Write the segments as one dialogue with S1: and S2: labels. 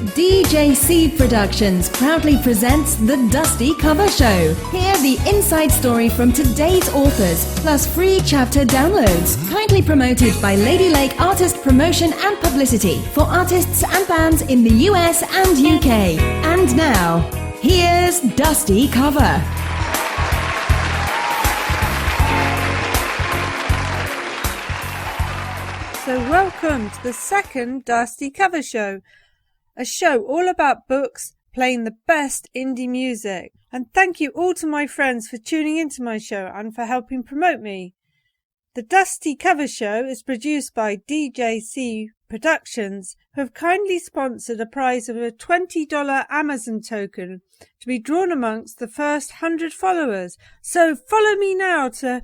S1: DJC Productions proudly presents The Dusty Cover Show. Hear the inside story from today's authors, plus free chapter downloads. Kindly promoted by Lady Lake Artist Promotion and Publicity for artists and bands in the US and UK. And now, here's Dusty Cover.
S2: So welcome to the second Dusty Cover Show, a show all about books, playing the best indie music. And thank you all to my friends for tuning into my show and for helping promote me. The Dusty Cover Show is produced by DJC Productions, who have kindly sponsored a prize of a $20 Amazon token to be drawn amongst the first 100 followers. So follow me now to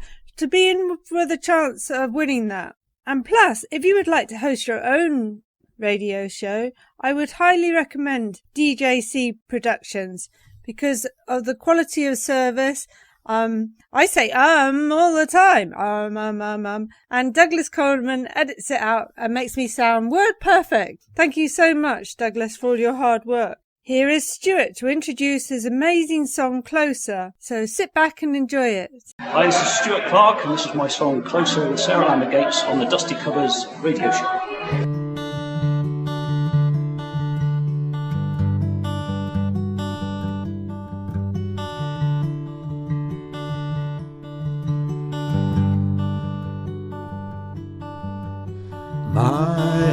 S2: be in for the chance of winning that. And plus, if you would like to host your own radio show, I would highly recommend DJC Productions because of the quality of service. I say all the time. And Douglas Coleman edits it out and makes me sound word perfect. Thank you so much, Douglas, for all your hard work. Here is Stuart to introduce his amazing song, Closer. So sit back and enjoy it.
S3: Hi, this is Stuart Clark, and this is my song, Closer, with Sarah Lambert Gates on the Dusty Covers radio show.
S4: My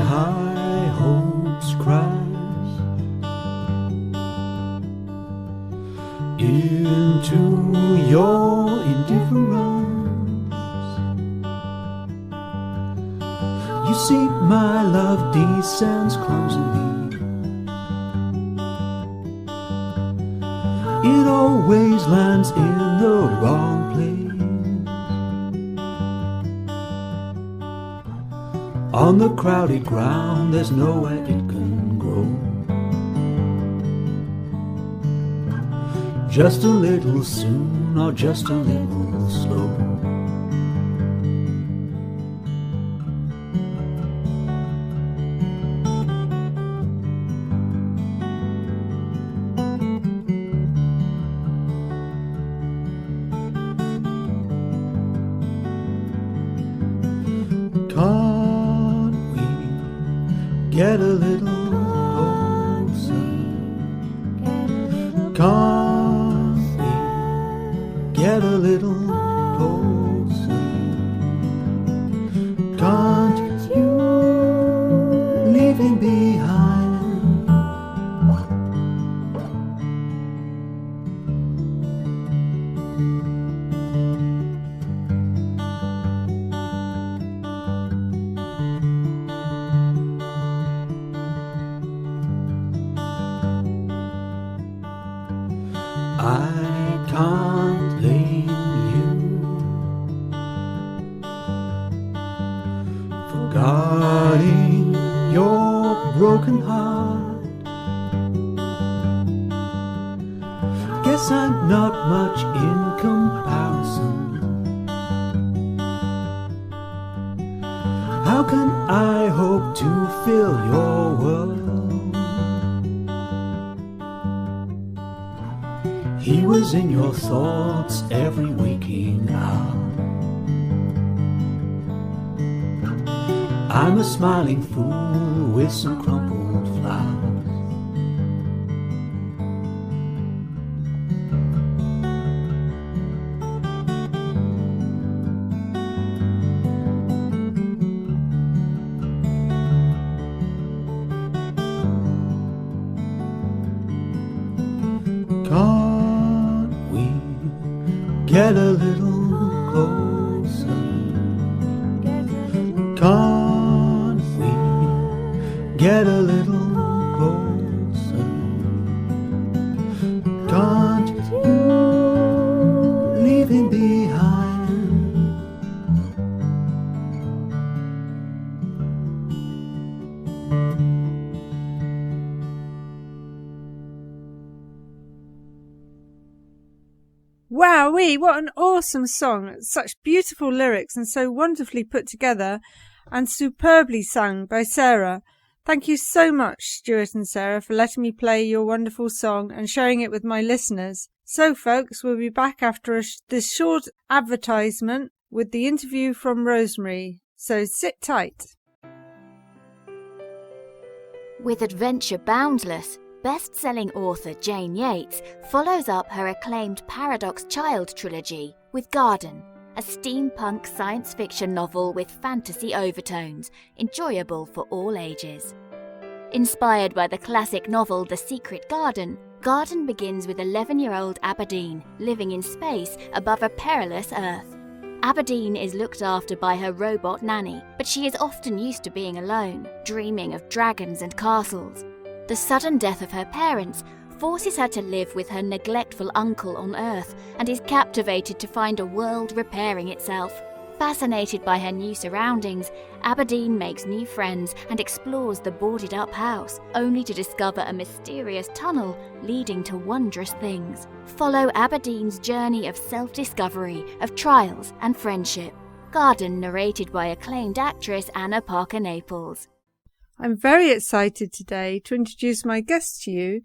S4: high hopes crash into your indifference. You see, my love descends clumsily. It always lands in the wrong place. On the crowded ground, there's nowhere it can grow. Just a little soon or just a little slow. Can't we get a little closer? Can't we get a little closer? Can't you leave him behind? I can't blame you for guarding your broken heart. Guess I'm not much in comparison. How can I hope to fill your world? He was in your thoughts every waking hour. I'm a smiling fool with some crumpled flowers. Get a little closer. Can't we get a little closer? Can't you leave him behind?
S2: Wowee, what an awesome song. Such beautiful lyrics and so wonderfully put together and superbly sung by Sarah. Thank you so much, Stuart and Sarah, for letting me play your wonderful song and sharing it with my listeners. So, folks, we'll be back after this short advertisement with the interview from Rosemary. So sit tight.
S5: With adventure boundless, best-selling author Jane Yates follows up her acclaimed Paradox Child trilogy with Garden, a steampunk science fiction novel with fantasy overtones, enjoyable for all ages. Inspired by the classic novel The Secret Garden, Garden begins with 11-year-old Aberdeen living in space above a perilous Earth. Aberdeen is looked after by her robot nanny, but she is often used to being alone, dreaming of dragons and castles. The sudden death of her parents forces her to live with her neglectful uncle on Earth and is captivated to find a world repairing itself. Fascinated by her new surroundings, Aberdeen makes new friends and explores the boarded-up house, only to discover a mysterious tunnel leading to wondrous things. Follow Aberdeen's journey of self-discovery, of trials and friendship. Garden, narrated by acclaimed actress Anna Parker Naples.
S2: I'm very excited today to introduce my guest to you,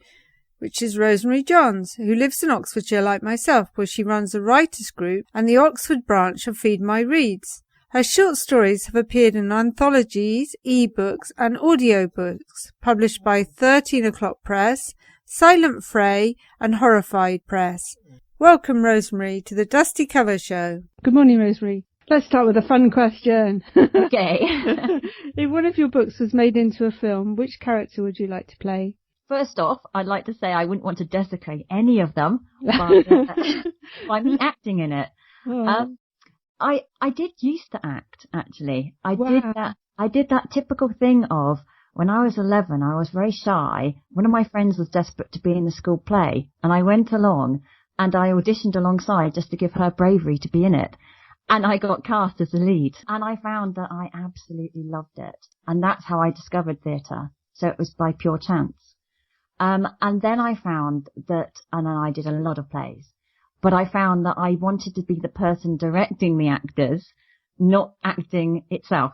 S2: which is Rosemary Johns, who lives in Oxfordshire like myself, where she runs a writers' group and the Oxford branch of Feed My Reads. Her short stories have appeared in anthologies, e-books and audiobooks published by 13 O'Clock Press, Silent Fray and Horrified Press. Welcome, Rosemary, to the Dusty Cover Show.
S6: Good morning, Rosemary. Let's start with a fun question.
S7: Okay.
S6: If one of your books was made into a film, which character would you like to play?
S7: First off, I'd like to say I wouldn't want to desecrate any of them by me acting in it.
S6: Oh.
S7: I did used to act, actually.
S6: Wow.
S7: I did that typical thing of when I was 11, I was very shy. One of my friends was desperate to be in the school play, and I went along and I auditioned alongside just to give her bravery to be in it. And I got cast as the lead, and I found that I absolutely loved it. And that's how I discovered theatre. So it was by pure chance. And then I found that, and then I did a lot of plays, but I found that I wanted to be the person directing the actors, not acting itself,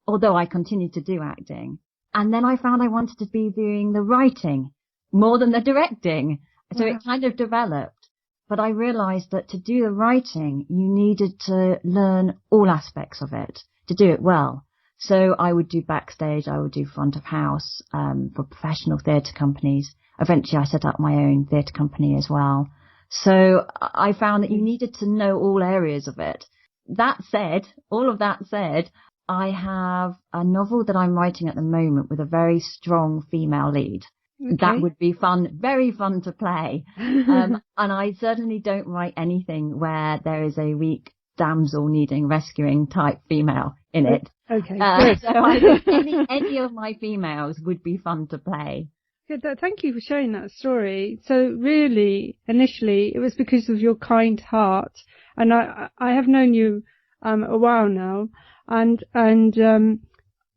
S7: although I continued to do acting. And then I found I wanted to be doing the writing more than the directing. So It kind of developed. But I realized that to do the writing, you needed to learn all aspects of it to do it well. So I would do backstage, I would do front of house, for professional theatre companies. Eventually I set up my own theatre company as well. So I found that you needed to know all areas of it. All of that said, I have a novel that I'm writing at the moment with a very strong female lead. Okay. That would be fun, very fun to play. And I certainly don't write anything where there is a weak damsel needing rescuing type female in it.
S6: Okay.
S7: So I think any of my females would be fun to play.
S6: Good. Thank you for sharing that story. So really, initially, it was because of your kind heart. And I have known you a while now, and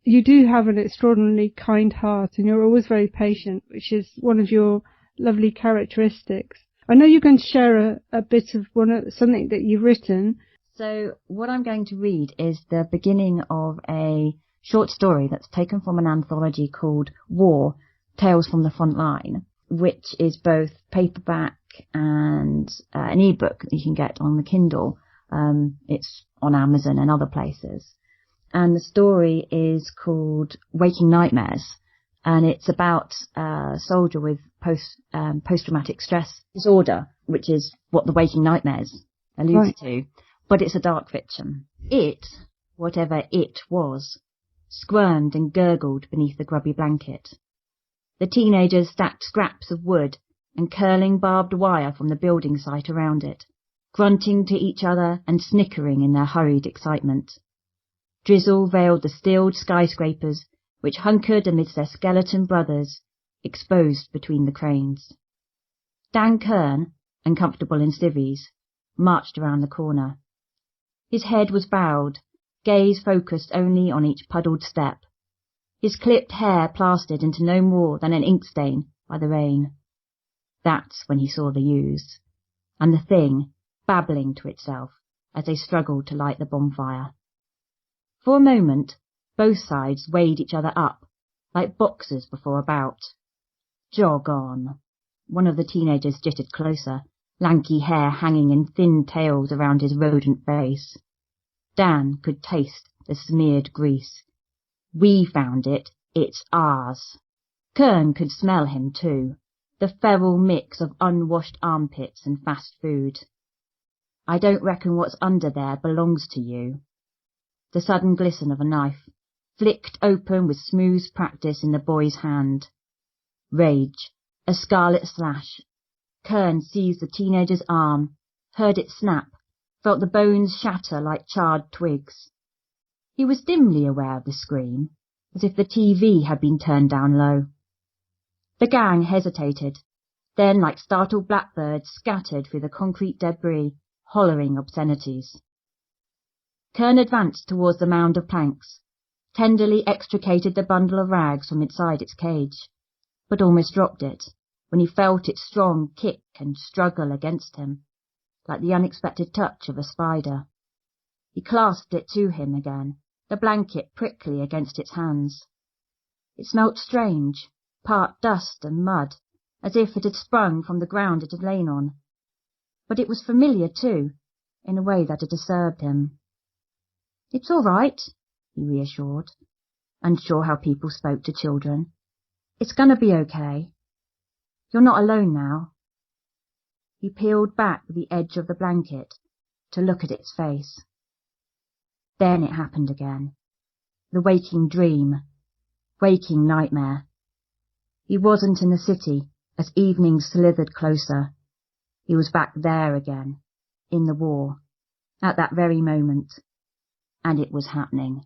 S6: you do have an extraordinarily kind heart, and you're always very patient, which is one of your lovely characteristics. I know you're going to share a bit of something that you've written.
S7: So what I'm going to read is the beginning of a short story that's taken from an anthology called War, Tales from the Front Line, which is both paperback and an ebook that you can get on the Kindle. It's on Amazon and other places. And the story is called Waking Nightmares, and it's about a soldier with post-traumatic stress disorder, which is what the Waking Nightmares alludes to, but it's a dark fiction. It, whatever it was, squirmed and gurgled beneath the grubby blanket. The teenagers stacked scraps of wood and curling barbed wire from the building site around it, grunting to each other and snickering in their hurried excitement. Drizzle veiled the steeled skyscrapers, which hunkered amidst their skeleton brothers, exposed between the cranes. Dan Kern, uncomfortable in civvies, marched around the corner. His head was bowed, gaze focused only on each puddled step, his clipped hair plastered into no more than an ink stain by the rain. That's when he saw the ewes, and the thing babbling to itself as they struggled to light the bonfire. For a moment, both sides weighed each other up, like boxers before a bout. Jog on. One of the teenagers jittered closer, lanky hair hanging in thin tails around his rodent face. Dan could taste the smeared grease. We found it. It's ours. Kern could smell him too, the feral mix of unwashed armpits and fast food. I don't reckon what's under there belongs to you. The sudden glisten of a knife, flicked open with smooth practice in the boy's hand. Rage, a scarlet slash. Kern seized the teenager's arm, heard it snap, felt the bones shatter like charred twigs. He was dimly aware of the scream, as if the TV had been turned down low. The gang hesitated, then like startled blackbirds scattered through the concrete debris, hollering obscenities. Kern advanced towards the mound of planks, tenderly extricated the bundle of rags from inside its cage, but almost dropped it when he felt its strong kick and struggle against him, like the unexpected touch of a spider. He clasped it to him again, the blanket prickly against its hands. It smelt strange, part dust and mud, as if it had sprung from the ground it had lain on. But it was familiar too, in a way that had disturbed him. It's all right, he reassured, unsure how people spoke to children. It's gonna be okay. You're not alone now. He peeled back the edge of the blanket to look at its face. Then it happened again. The waking dream, waking nightmare. He wasn't in the city as evening slithered closer. He was back there again, in the war, at that very moment. And it was happening.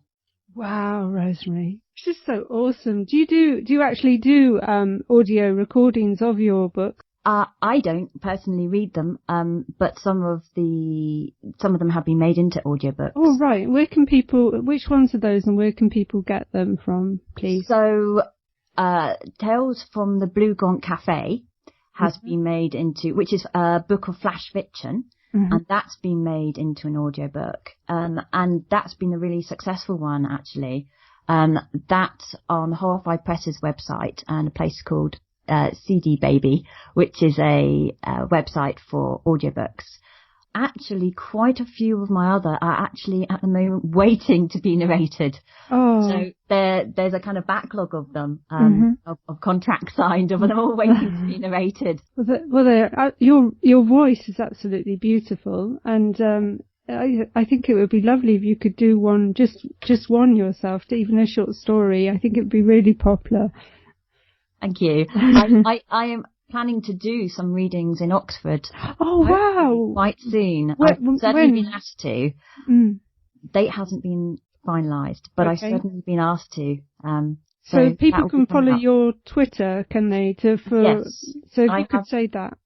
S6: Wow, Rosemary. This is so awesome. Do you actually do audio recordings of your books?
S7: I don't personally read them, but some of them have been made into audiobooks.
S6: Oh, right. Which ones are those and where can people get them from, please?
S7: So, Tales from the Blue Gaunt Cafe has been made into, which is a book of flash fiction, and that's been made into an audiobook. And that's been a really successful one, actually. That's on Horrify Press's website and a place called CD Baby, which is a website for audiobooks. Actually, quite a few of my other are actually at the moment waiting to be narrated.
S6: Oh.
S7: So there's a kind of backlog of them, of contracts signed, of them all waiting to be narrated.
S6: Your voice is absolutely beautiful, and I think it would be lovely if you could do one, just one yourself, even a short story. I think it would be really popular.
S7: Thank you. I am planning to do some readings in Oxford.
S6: Oh, wow.
S7: Quite soon. I've certainly been asked to. Date hasn't been finalised, but I've certainly been asked to.
S6: So people can follow your Twitter, can they?
S7: Yes.
S6: So if you could say that.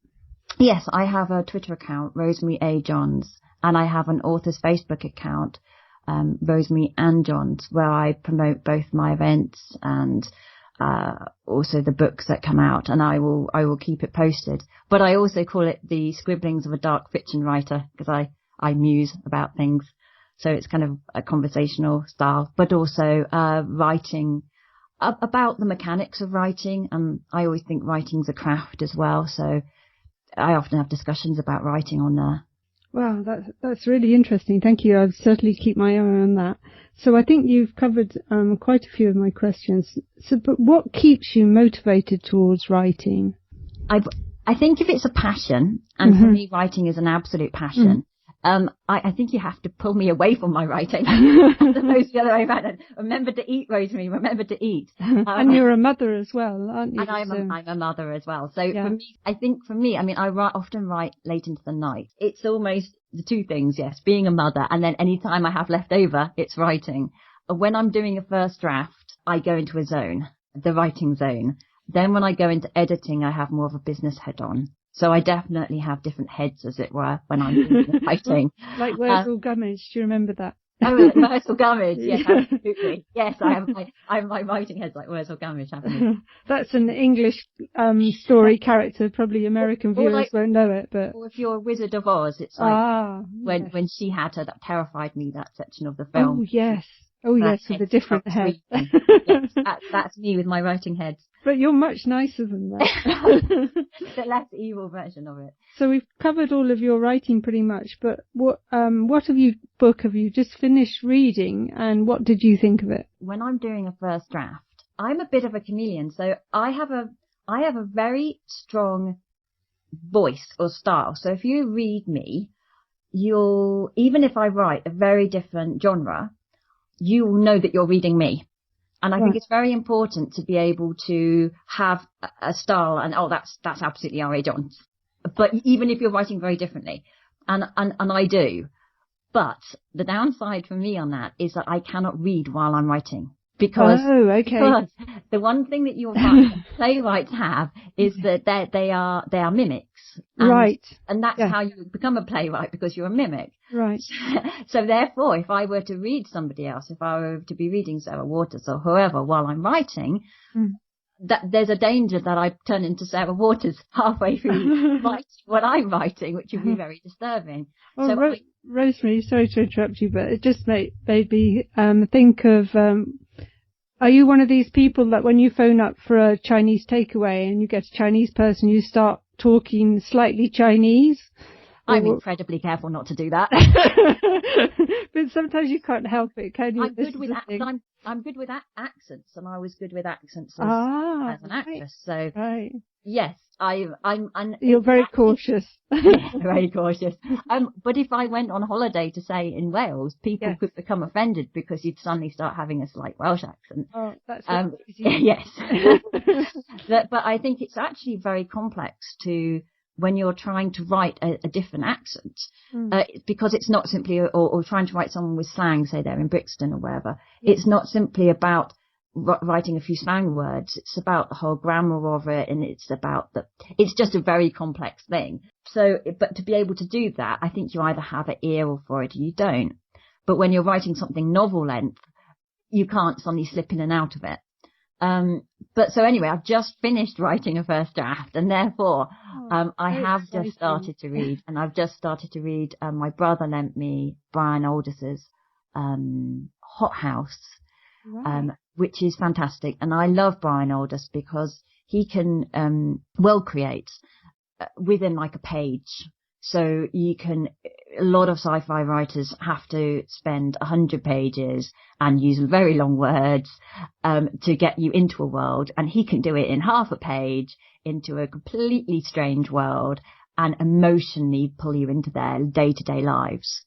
S7: Yes, I have a Twitter account, Rosemary A. Johns, and I have an author's Facebook account, Rosemary Ann Johns, where I promote both my events and also the books that come out, and I will keep it posted. But I also call it the Scribblings of a Dark Fiction Writer, because I muse about things. So it's kind of a conversational style, but also writing about the mechanics of writing. And I always think writing's a craft as well. So I often have discussions about writing on there.
S6: Wow, that's really interesting. Thank you. I'll certainly keep my eye on that. So I think you've covered quite a few of my questions. So, but what keeps you motivated towards writing?
S7: I think if it's a passion, and for me, writing is an absolute passion. I think you have to pull me away from my writing. As opposed to the other way around. Remember to eat, Rosemary. Remember to eat.
S6: And you're a mother as well, aren't you?
S7: And I'm a mother as well. So for me, I mean, I often write late into the night. It's almost the two things, yes, being a mother, and then any time I have left over, it's writing. When I'm doing a first draft, I go into a zone, the writing zone. Then when I go into editing, I have more of a business head on. So I definitely have different heads, as it were, when I'm doing the writing.
S6: Like Wurzel Gummidge, do you remember that?
S7: Oh, Wurzel Gummidge, yes, absolutely. Yes, I have my writing heads like Wurzel Gummidge, haven't I?
S6: That's an English story character. Probably American viewers won't know it, but...
S7: Or if you're a Wizard of Oz, it's like when she had her, that terrified me, that section of the film.
S6: Oh, yes. Oh yes, with a different head.
S7: Yes, that's me with my writing heads.
S6: But you're much nicer than that.
S7: The less evil version of it.
S6: So we've covered all of your writing pretty much, but what book have you just finished reading, and what did you think of it?
S7: When I'm doing a first draft, I'm a bit of a chameleon, so I have a very strong voice or style. So if you read me, even if I write a very different genre, you will know that you're reading me. And I think it's very important to be able to have a style and, that's absolutely R.A. Johns. But even if you're writing very differently, and I do. But the downside for me on that is that I cannot read while I'm writing. Because the one thing that your playwrights have is that they are mimics. And, and that's how you become a playwright, because you're a mimic.
S6: Right.
S7: So therefore, if I were to read somebody else, if I were to be reading Sarah Waters or whoever while I'm writing, that there's a danger that I turn into Sarah Waters halfway through what I'm writing, which would be very disturbing.
S6: Well, so Rosemary, sorry to interrupt you, but it just made me think of, are you one of these people that when you phone up for a Chinese takeaway and you get a Chinese person, you start talking slightly Chinese?
S7: I'm incredibly careful not to do that.
S6: But sometimes you can't help it, can you?
S7: I'm good with accents, and I was good with accents as an actress. So yes,
S6: you're very cautious.
S7: Very cautious. But if I went on holiday to say in Wales, people could become offended because you'd suddenly start having a slight Welsh accent.
S6: Oh, that's
S7: yes. But I think it's actually very complex when you're trying to write a different accent, because it's not simply, or trying to write someone with slang, say they're in Brixton or wherever. It's not simply about writing a few slang words. It's about the whole grammar of it, and it's just a very complex thing. So, but to be able to do that, I think you either have an ear for it or you don't. But when you're writing something novel length, you can't suddenly slip in and out of it. But so anyway, I've just finished writing a first draft, and therefore, I have just started to read, and I've just started to read, my brother lent me Brian Aldiss' Hot House, which is fantastic. And I love Brian Aldiss because he can, create within like a page. So a lot of sci-fi writers have to spend 100 pages and use very long words, to get you into a world. And he can do it in half a page into a completely strange world and emotionally pull you into their day-to-day lives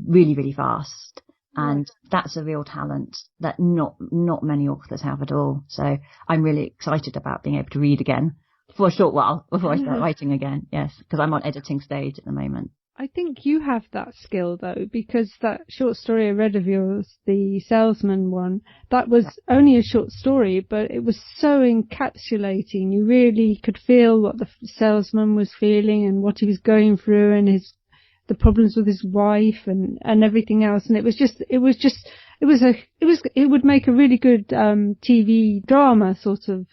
S7: really, really fast. And that's a real talent that not many authors have at all. So I'm really excited about being able to read again for a short while before I start writing again. Yes, because I'm on editing stage at the moment.
S6: I think you have that skill though, because that short story I read of yours, the salesman one, that was only a short story, but it was so encapsulating. You really could feel what the salesman was feeling and what he was going through, and the problems with his wife and everything else. And it would make a really good TV drama, sort of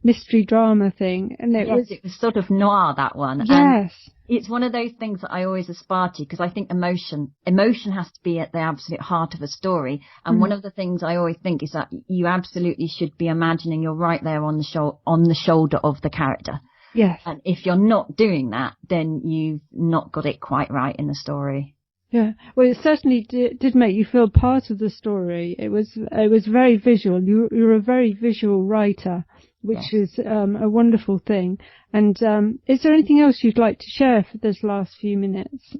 S6: mystery drama thing. And it was
S7: sort of noir, that one.
S6: Yes.
S7: And it's one of those things that I always aspire to, because I think emotion has to be at the absolute heart of a story. And one of the things I always think is that you absolutely should be imagining you're right there on the shoulder of the character.
S6: Yes.
S7: And if you're not doing that, then you've not got it quite right in the story.
S6: Yeah. Well, it certainly did make you feel part of the story. It was very visual. You're a very visual writer, which is a wonderful thing. And is there anything else you'd like to share for this last few minutes?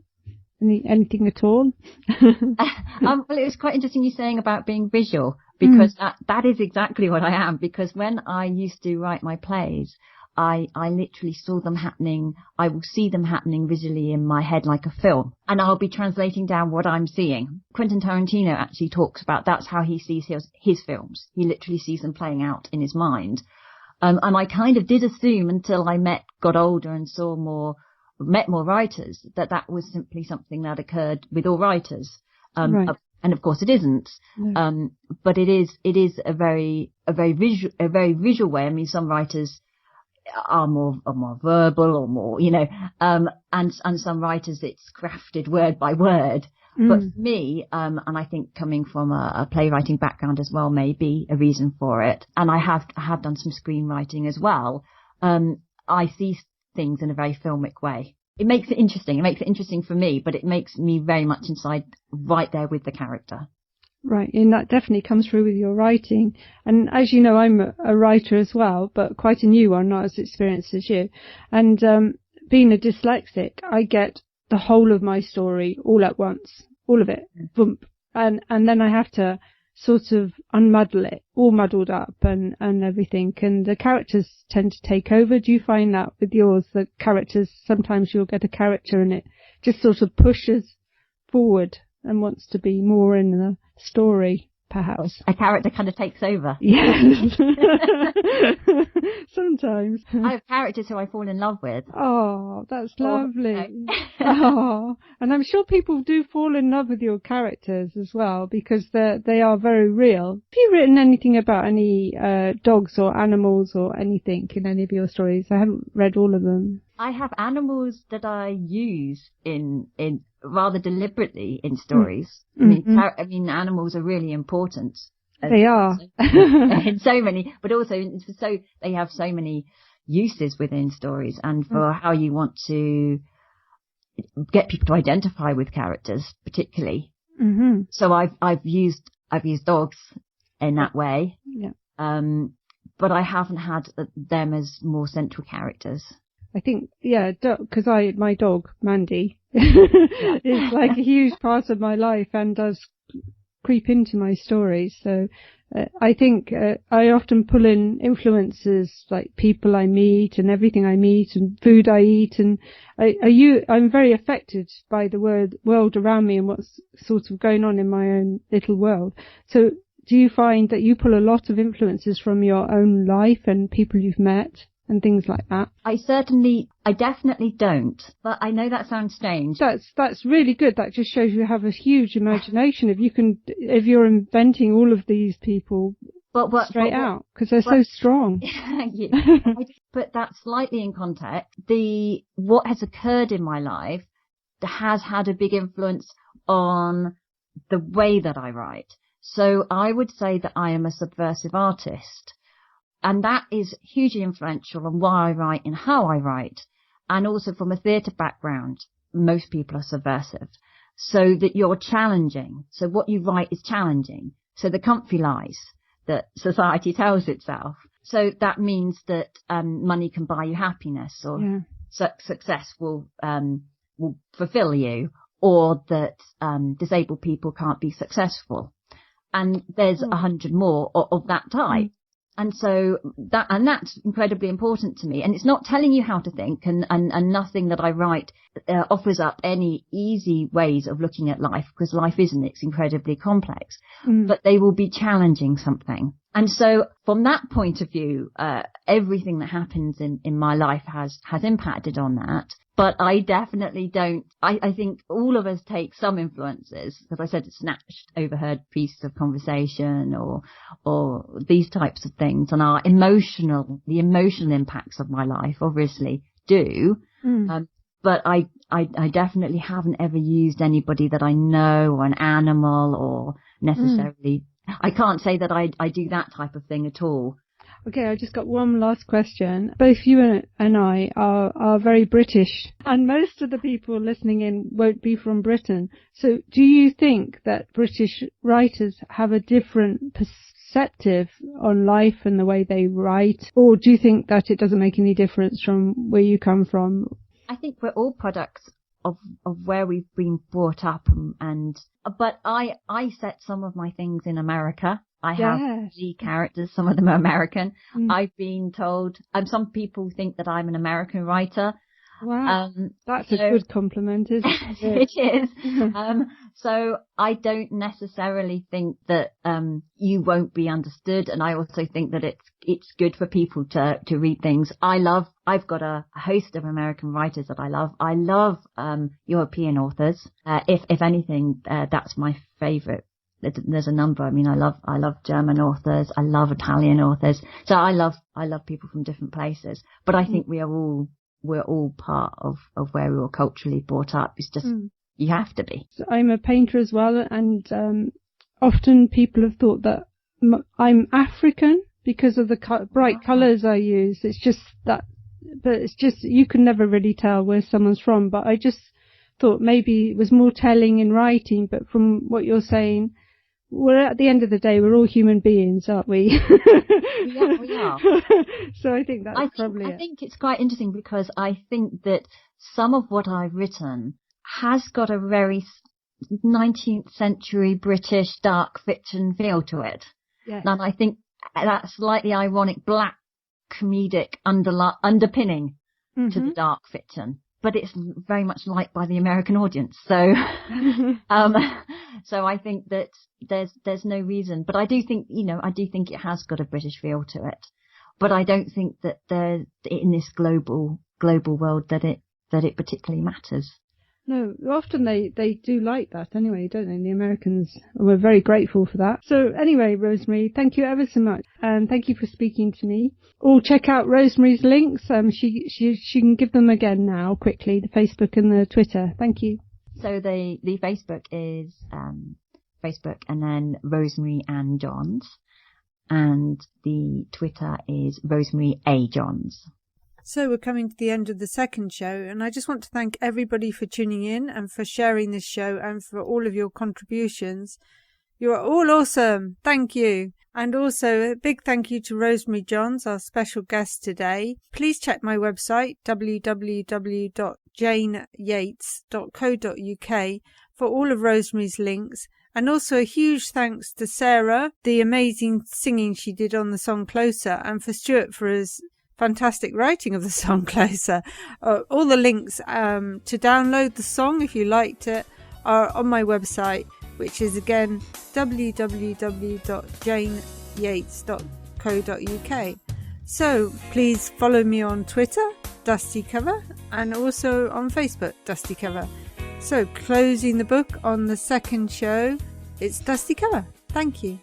S6: Anything at all?
S7: Well, it was quite interesting you saying about being visual, because that is exactly what I am. Because when I used to write my plays, I literally saw them happening. I will see them happening visually in my head like a film, and I'll be translating down what I'm seeing. Quentin Tarantino actually talks about that's how he sees his films. He literally sees them playing out in his mind. And I kind of did assume until I got older and met more writers, that was simply something that occurred with all writers. And of course it isn't. No. But it is a very visual way. I mean, some writers are more verbal or more, and some writers it's crafted word by word. But for me, and I think coming from a playwriting background as well may be a reason for it, and I have done some screenwriting as well, I see things in a very filmic way. It makes it interesting. It makes it interesting for me, but it makes me very much inside, right there with the character.
S6: Right, and that definitely comes through with your writing. And as you know, I'm a writer as well, but quite a new one, not as experienced as you. And being a dyslexic, I get the whole of my story all at once, all of it, boom. And then I have to sort of unmuddle it, all muddled up and everything. And the characters tend to take over. Do you find that with yours, the characters, sometimes you'll get a character and it just sort of pushes forward and wants to be more in the story, perhaps?
S7: A character kind of takes over.
S6: Yes. Sometimes.
S7: I have characters who I fall in love with.
S6: Oh, that's lovely.
S7: No.
S6: Oh, and I'm sure people do fall in love with your characters as well, because they are very real. Have you written anything about any dogs or animals or anything in any of your stories? I haven't read all of them.
S7: I have animals that I use in rather deliberately in stories.
S6: Mm-hmm.
S7: I mean, animals are really important.
S6: They are.
S7: In so many, but also they have so many uses within stories, and for how you want to get people to identify with characters, particularly.
S6: Mm-hmm.
S7: So I've used dogs in that way.
S6: Yeah.
S7: But I haven't had them as more central characters.
S6: I think, yeah, because my dog, Mandy, is like a huge part of my life and does creep into my stories. So I think I often pull in influences like people I meet and everything I meet and food I eat. And I'm very affected by the world around me and what's sort of going on in my own little world. So do you find that you pull a lot of influences from your own life and people you've met and things like that?
S7: I definitely don't, but I know that sounds strange.
S6: That's really good. That just shows you have a huge imagination. If you're inventing all of these people straight out, because they're so strong.
S7: Thank you. Put that slightly in context. What has occurred in my life has had a big influence on the way that I write. So I would say that I am a subversive artist. And that is hugely influential on why I write and how I write. And also from a theatre background, most people are subversive. So that you're challenging. So what you write is challenging. So the comfy lies that society tells itself. So that means that money can buy you happiness, or success will fulfill you, or that disabled people can't be successful. And there's 100 more of that type. And so that's incredibly important to me. And it's not telling you how to think, and nothing that I write offers up any easy ways of looking at life, because life isn't. It's incredibly complex. But they will be challenging something. And so from that point of view, everything that happens in my life has impacted on that. But I definitely don't. I think all of us take some influences, as I said, snatched, overheard pieces of conversation or these types of things, and the emotional impacts of my life obviously do. But I definitely haven't ever used anybody that I know, or an animal, or necessarily. I can't say that I do that type of thing at all.
S6: Okay, I just got one last question. Both you and I are very British, and most of the people listening in won't be from Britain. So do you think that British writers have a different perspective on life and the way they write? Or do you think that it doesn't make any difference from where you come from?
S7: I think we're all products of where we've been brought up, but I set some of my things in America. I have the characters, some of them are American. I've been told, some people think that I'm an American writer.
S6: Wow, that's a good compliment, isn't it?
S7: It is. So I don't necessarily think that you won't be understood, and I also think that it's good for people to read things. I've got a host of American writers that I love. I love European authors. If anything, that's my favourite. There's a number. I mean, I love German authors. I love Italian authors. So I love people from different places. But I think we're all part of where we were culturally brought up. It's just You have to be.
S6: So I'm a painter as well, and often people have thought that I'm African because of the bright colours I use. It's just that, but it's just, you can never really tell where someone's from. But I just thought maybe it was more telling in writing, but from what you're saying, we're at the end of the day, we're all human beings, aren't we?
S7: Yeah, we are.
S6: So I think that's probably it.
S7: I think it's quite interesting because I think that some of what I've written has got a very 19th century British dark fiction feel to it.
S6: Yes.
S7: And I think that slightly ironic black comedic underpinning to the dark fiction. But it's very much liked by the American audience. So, so I think that there's no reason. But I do think, I do think it has got a British feel to it. But I don't think that there's, in this global world, that it particularly matters.
S6: No, often they do like that anyway, don't they? The Americans, and we're very grateful for that. So anyway, Rosemary, thank you ever so much, and thank you for speaking to me. All check out Rosemary's links. She can give them again now quickly, the Facebook and the Twitter. Thank you.
S7: So the Facebook is Facebook and then Rosemary Ann Johns, and the Twitter is Rosemary A Johns.
S2: So we're coming to the end of the second show, and I just want to thank everybody for tuning in and for sharing this show and for all of your contributions. You are all awesome. Thank you. And also a big thank you to Rosemary Johns, our special guest today. Please check my website, www.janeyates.co.uk, for all of Rosemary's links. And also a huge thanks to Sarah, the amazing singing she did on the song Closer, and for Stuart for his fantastic writing of the song Closer. All the links to download the song if you liked it are on my website, which is again www.janeyates.co.uk. So please follow me on Twitter, Dusty Cover, and also on Facebook, Dusty Cover. So closing the book on the second show, it's Dusty Cover. Thank you.